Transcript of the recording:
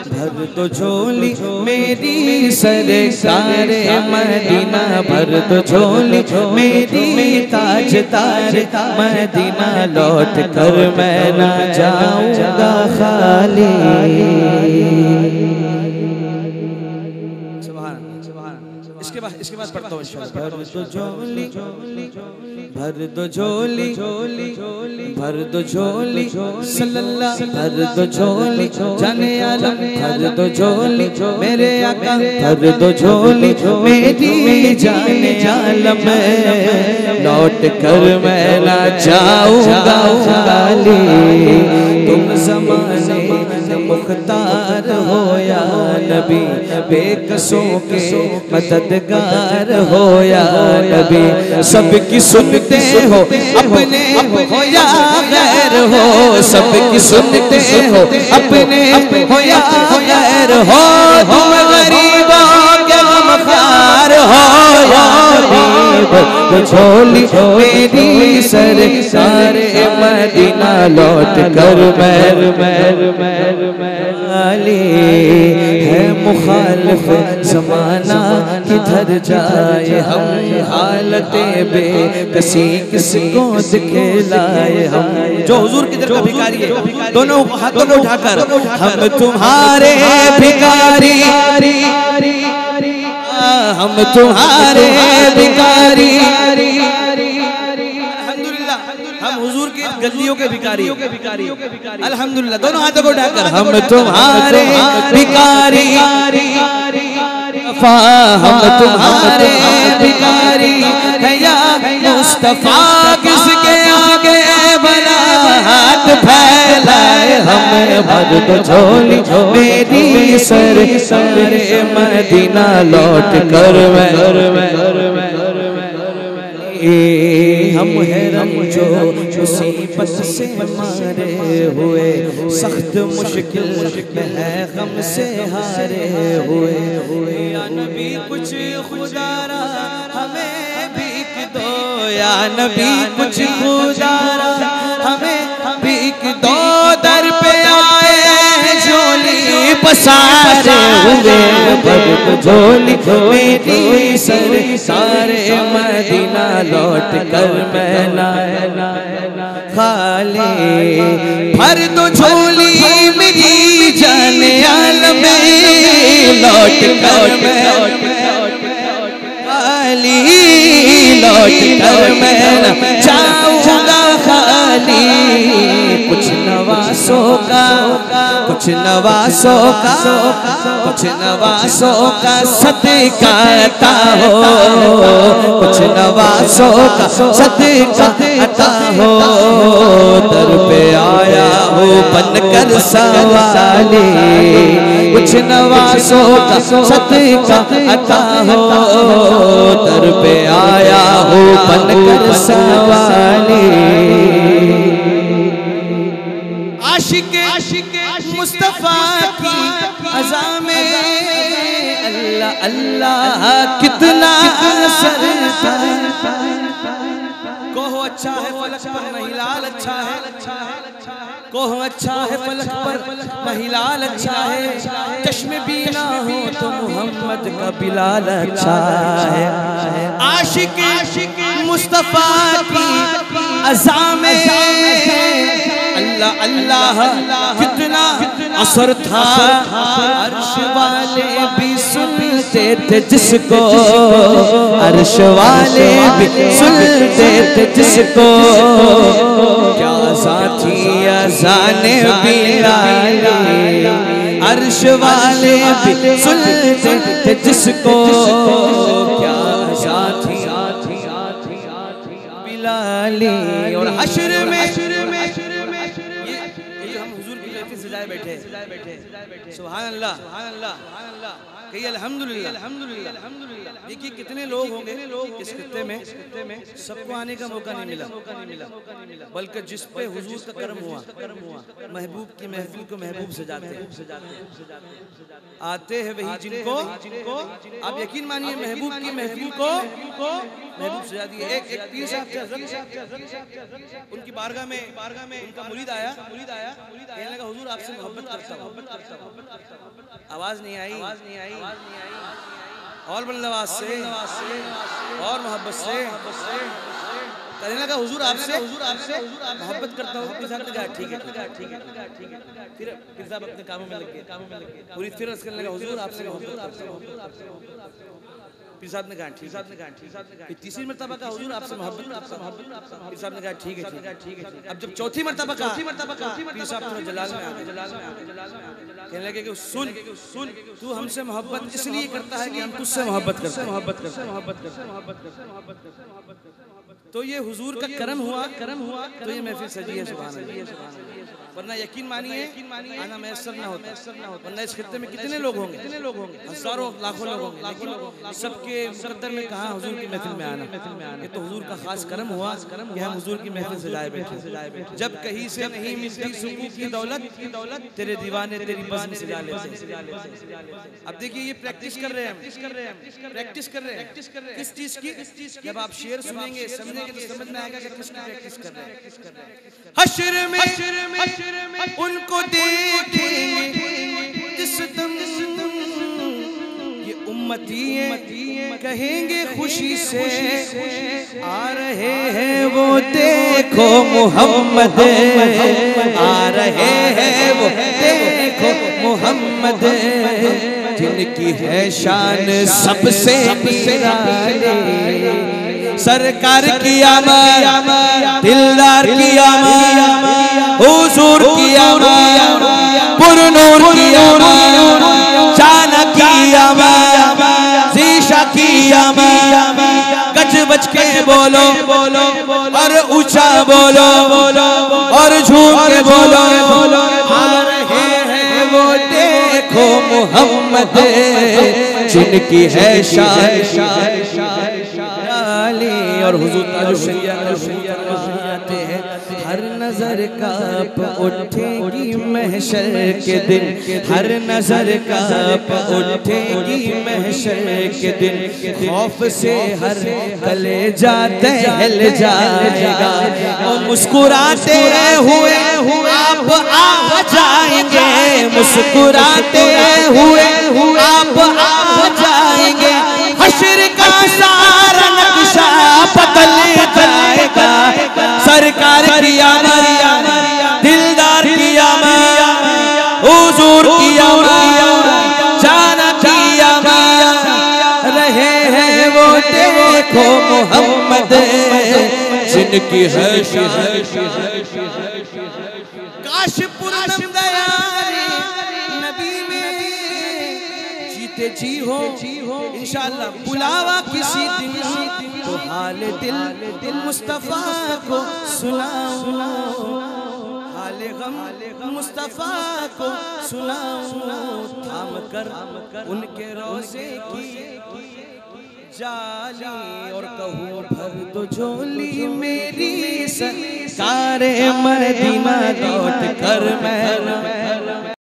भर दो झोली मेरी सरकार मदीना, भर दो झोली मेरी ताजदार मदीना, लौट कर मैं ना जाऊंगा खाली। इसके बाद पढ़ता हूँ इंशाअल्लाह। भर दो झोली भर दो झोली भर दो झोली सल्लल्लाहु, भर दो झोली जाने आलम, भर दो झोली मेरे आका, भर दो झोली मेरी जाने आलम, लौट कर मैं ना जाऊंगा खाली। तुम ज़माने मुख्तार हो या नबी, बेकसों के मददगार हो या नबी, सबकी सुनते हो अपने हो या गैर हो, सबकी सुनते हो अपने हो या गैर हो, तुम गरीबों के गमख्वार हो या गरीब, झोली मेरी सरकार मदीना, लौट कर है मुखालिफ ज़माना किधर जाए हम, हालते बेकसी किसको दिखलाए हम। जो हुजूर की तरफ भिखारी है, दोनों हाथों को उठाकर हम तुम्हारे भिखारी, हम तुम्हारे भिखारी, हम हुजूर की गलियों के भिखारी, अल्हम्दुलिल्लाह। दोनों हाथों को उठाकर हम तुम्हारे भिखारी, हम तुम्हारे भिखारी है या मुस्तफा, किसके आगे भला हाथ फैलाए हमें। भर दो झोली मेरी सरकार मदीना, लौट कर हम हैरान जो मुसीबत से मारे हुए, सख्त मुश्किल में है गम से हारे हुए। या नबी कुछ खुदारा हमें भीख दो, या नबी कुछ खुदारा हमें भीख दो, दर पे आए झोली पसारे हुए। भर दो झोली मेरी सरकार मदीना, लौट कर मैं ना खाली। भर दो झोली मेरी जाने आलम में, लौट कर मैं खाली, लौट कर मैं ना जाऊंगा खाली। कुछ नवासों का कुछ नवासों का कुछ नवासों का सदका अता हो, कुछ नवासों का सदका अता हो, दर पे आया हो बनकर सवाली। कुछ नवासों का सदका अता हो, दर पे आया हो बनकर सवाली। आशिक मुस्तफा की अज़ा में अल्लाह अल्लाह कितना असर था। कोह अच्छा है फलक पर नहीं लाल अच्छा है, कोह अच्छा है फलक पर नहीं लाल अच्छा है, चश्मे बीना हो तो मोहम्मद का बिलाल अच्छा है। आशिक मुस्तफा की अज़ा में अल्लाह अल्लाह कितना असर था। अर्श वाले भी सुनते थे जिसको, अर्श वाले भी सुनते थे जिसको, क्या साथी अज़ाने बिलाल। अर्श वाले भी सुनते थे जिसको, क्या साथी बिलाली। और हश्र में सजाए बैठे सुभान अल्लाह कहिए अल्हम्दुलिल्लाह अल्हम्दुलिल्लाह। देखिए कितने लोग होंगे इस खित्ते में, सबको आने का मौका नहीं मिला, बल्कि जिस पे हुजूर का करम हुआ, महबूब की महफिल को महबूब सजाते आते हैं वही जिनको आप यकीन मानिए महबूब की महफिल को महबूब सजा दिए। एक पीर साहब उनकी बारगाह में उनका मुरीद आया, कहने लगा हुजूर आपसे मोहब्बत करता हूँ। आवाज नहीं आई, और बल्लवाज से और मोहब्बत से कहने लगा हुजूर आपसे मोहब्बत करता हूँ। पीर साहब ने कहा ठीक है। फिर पीर साहब अपने कामों में लग गए, पूरी फिर अर्ज करने लगा हुजूर आपसे मोहब्बत करता हूँ। पीर साहब ने कहा ठीक है। फिर तीसरी मर्तबा का हुजूर आपसे मोहब्बत करता हूँ। पीर साहब ने कहा ठीक है। अब जब चौथी मर्तबा का पीर साहब थोड़ा जलाल में आ गए, कहने लगे कि सुन तू हमसे मोहब्बत इसलिए करता है कि हम तुझसे मोहब्बत करते हैं। तो ये हुजूर का करम हुआ तो ये महफिल सजी है। सुभान अल्लाह। वरना यकीन मानिए आना मैसर ना होता, वरना इस खित्ते में कितने लोग होंगे, हजारों लाखों लोग होंगे, लेकिन सबके मुकद्दर में कहाँ हुजूर की महफिल में आना। ये तो हुजूर का खास करम हुआ कि हम हुजूर की महफिल सजाए बैठे। जब कहीं से नहीं मिलती सुकून की दौलत, तेरे दीवाने तेरी बज़्म सजा लेते। अब देखिए ये प्रैक्टिस कर रहे हैं, प्रैक्टिस कर रहे हैं किस चीज की। जब आप शेर सुनेंगे समझेंगे तो समझ में आएगा कि किसकी प्रैक्टिस कर रहे हैं। हश्र में उनको देखेंगे जिस दम ये उम्मती कहेंगे खुशी से आ रहे हैं वो देखो मोहम्मद, आ रहे हैं वो देखो मोहम्मद, जिनकी है शान सबसे निराली। सरकार की आमद, दिलदार की आमद, हुजूर की आमद, पुरनूर की आमद, चाणक्य की आमद, शीशा की आमद। गज बज के बोलो और ऊंचा बोलो और झूम के बोलो, आ रहे हैं वो देखो मोहम्मद, जिनकी है शान और हुजूर ताजुशरिया फरमाते हैं हर नजर कांप उठेगी महशर के दिन, हर नजर कांप उठेगी महशर के दिन, खौफ से हर कलेजा दहल जाएगा और मुस्कुराते हुए आप आ जाएंगे, मुस्कुराते हुए आप आ जाएंगे। हश्र का सारा नक्शा बदल जाएगा। सरकार की आमद, दिलदार की आमद, हुजूर की आमद, चाणक्य की आमद, रहे हैं वो देखो मोहम्मद, जिनकी है काश पूनम दयारी नबी में जीते जी हो इंशाअल्लाह बुलावा किसी दिन, तो हाल दिल मुस्तफा को सुनाओ, हाल गम मुस्तफा को सुनाओ, थाम कर उनके रोज़े की जाली और कहूँ भर दो झोली मेरी सरकारे मदीना लौट कर मैं